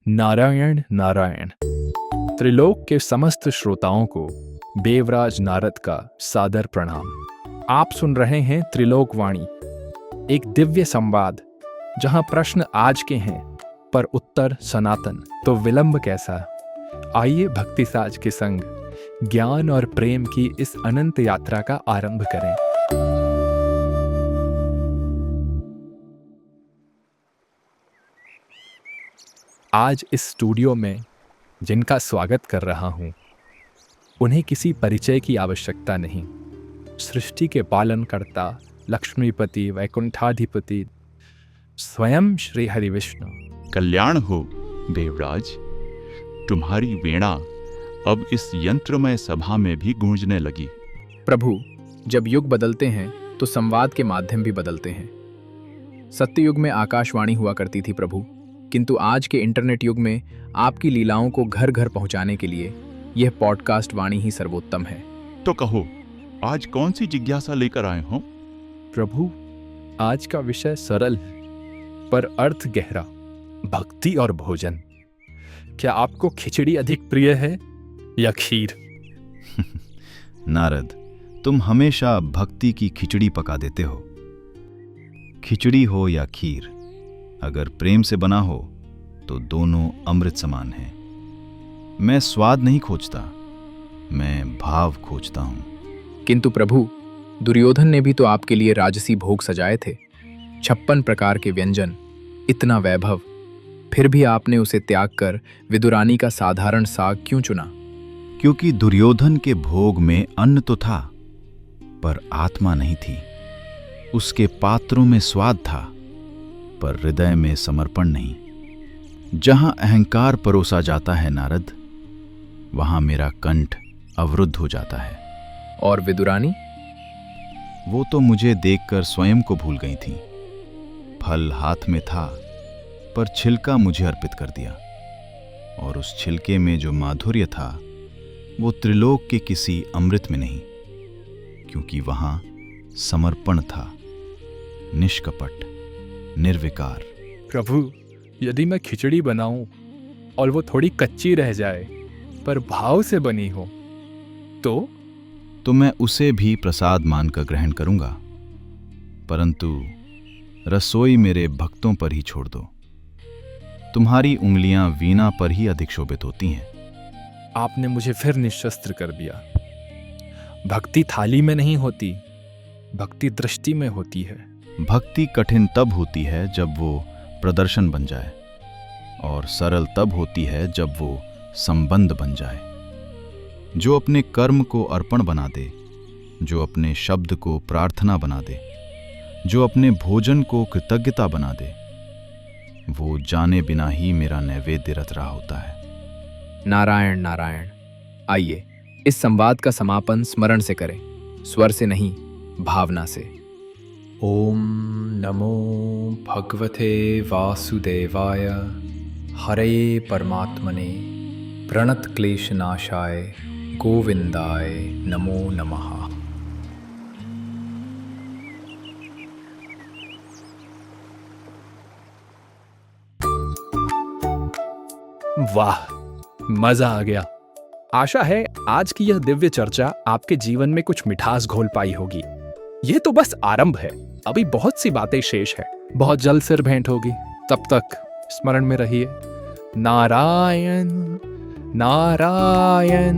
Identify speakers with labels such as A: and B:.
A: नारायण नारायण। त्रिलोक के समस्त श्रोताओं को देवराज नारद का सादर प्रणाम। आप सुन रहे हैं त्रिलोक वाणी, एक दिव्य संवाद जहां प्रश्न आज के हैं पर उत्तर सनातन। तो विलंब कैसा, आइए भक्ति साज के संग ज्ञान और प्रेम की इस अनंत यात्रा का आरंभ करें। आज इस स्टूडियो में जिनका स्वागत कर रहा हूं, उन्हें किसी परिचय की आवश्यकता नहीं। सृष्टि के पालनकर्ता, लक्ष्मीपति, वैकुंठाधिपति स्वयं श्री हरि विष्णु।
B: कल्याण हो देवराज, तुम्हारी वीणा अब इस यंत्रमय सभा में भी गूंजने लगी।
C: प्रभु, जब युग बदलते हैं तो संवाद के माध्यम भी बदलते हैं। सत्ययुग में आकाशवाणी हुआ करती थी प्रभु, किंतु आज के इंटरनेट युग में आपकी लीलाओं को घर घर पहुंचाने के लिए यह पॉडकास्ट वाणी ही सर्वोत्तम है।
B: तो कहो, आज कौन सी जिज्ञासा लेकर आए हो?
A: प्रभु, आज का विषय सरल पर अर्थ गहरा, भक्ति और भोजन। क्या आपको खिचड़ी अधिक प्रिय है या खीर?
D: नारद, तुम हमेशा भक्ति की खिचड़ी पका देते हो। खिचड़ी हो या खीर, अगर प्रेम से बना हो तो दोनों अमृत समान हैं। मैं स्वाद नहीं खोजता, मैं भाव खोजता हूं।
C: किंतु प्रभु, दुर्योधन ने भी तो आपके लिए राजसी भोग सजाए थे, 56 प्रकार के व्यंजन, इतना वैभव, फिर भी आपने उसे त्याग कर विदुरानी का साधारण साग क्यों चुना?
D: क्योंकि दुर्योधन के भोग में अन्न तो था, पर आत्मा नहीं थी। उसके पात्रों में स्वाद था, पर हृदय में समर्पण नहीं। जहां अहंकार परोसा जाता है नारद, वहां मेरा कंठ अवरुद्ध हो जाता है।
C: और विदुरानी?
D: वो तो मुझे देखकर स्वयं को भूल गई थी। फल हाथ में था, पर छिलका मुझे अर्पित कर दिया, और उस छिलके में जो माधुर्य था वो त्रिलोक के किसी अमृत में नहीं, क्योंकि वहां समर्पण था, निष्कपट, निर्विकार।
A: प्रभु, यदि मैं खिचड़ी बनाऊं और वो थोड़ी कच्ची रह जाए पर भाव से बनी हो तो
D: मैं उसे भी प्रसाद मानकर ग्रहण करूंगा, परंतु रसोई मेरे भक्तों पर ही छोड़ दो। तुम्हारी उंगलियां वीणा पर ही अधिक शोभित होती हैं।
A: आपने मुझे फिर निशस्त्र कर दिया। भक्ति थाली में नहीं होती, भक्ति दृष्टि में होती है।
D: भक्ति कठिन तब होती है जब वो प्रदर्शन बन जाए, और सरल तब होती है जब वो संबंध बन जाए। जो अपने कर्म को अर्पण बना दे, जो अपने शब्द को प्रार्थना बना दे, जो अपने भोजन को कृतज्ञता बना दे, वो जाने बिना ही मेरा नैवेद्य रत रहा होता है।
C: नारायण नारायण। आइए इस संवाद का समापन स्मरण से करें, स्वर से नहीं, भावना से। ओम नमो भगवते वासुदेवाय, हरे परमात्मने, प्रणत क्लेशनाशाय, गोविंदाय नमो नमः।
A: वाह, मजा आ गया। आशा है आज की यह दिव्य चर्चा आपके जीवन में कुछ मिठास घोल पाई होगी। यह तो बस आरंभ है, अभी बहुत सी बातें शेष है। बहुत जल्द फिर भेंट होगी। तब तक स्मरण में रहिए, नारायण नारायण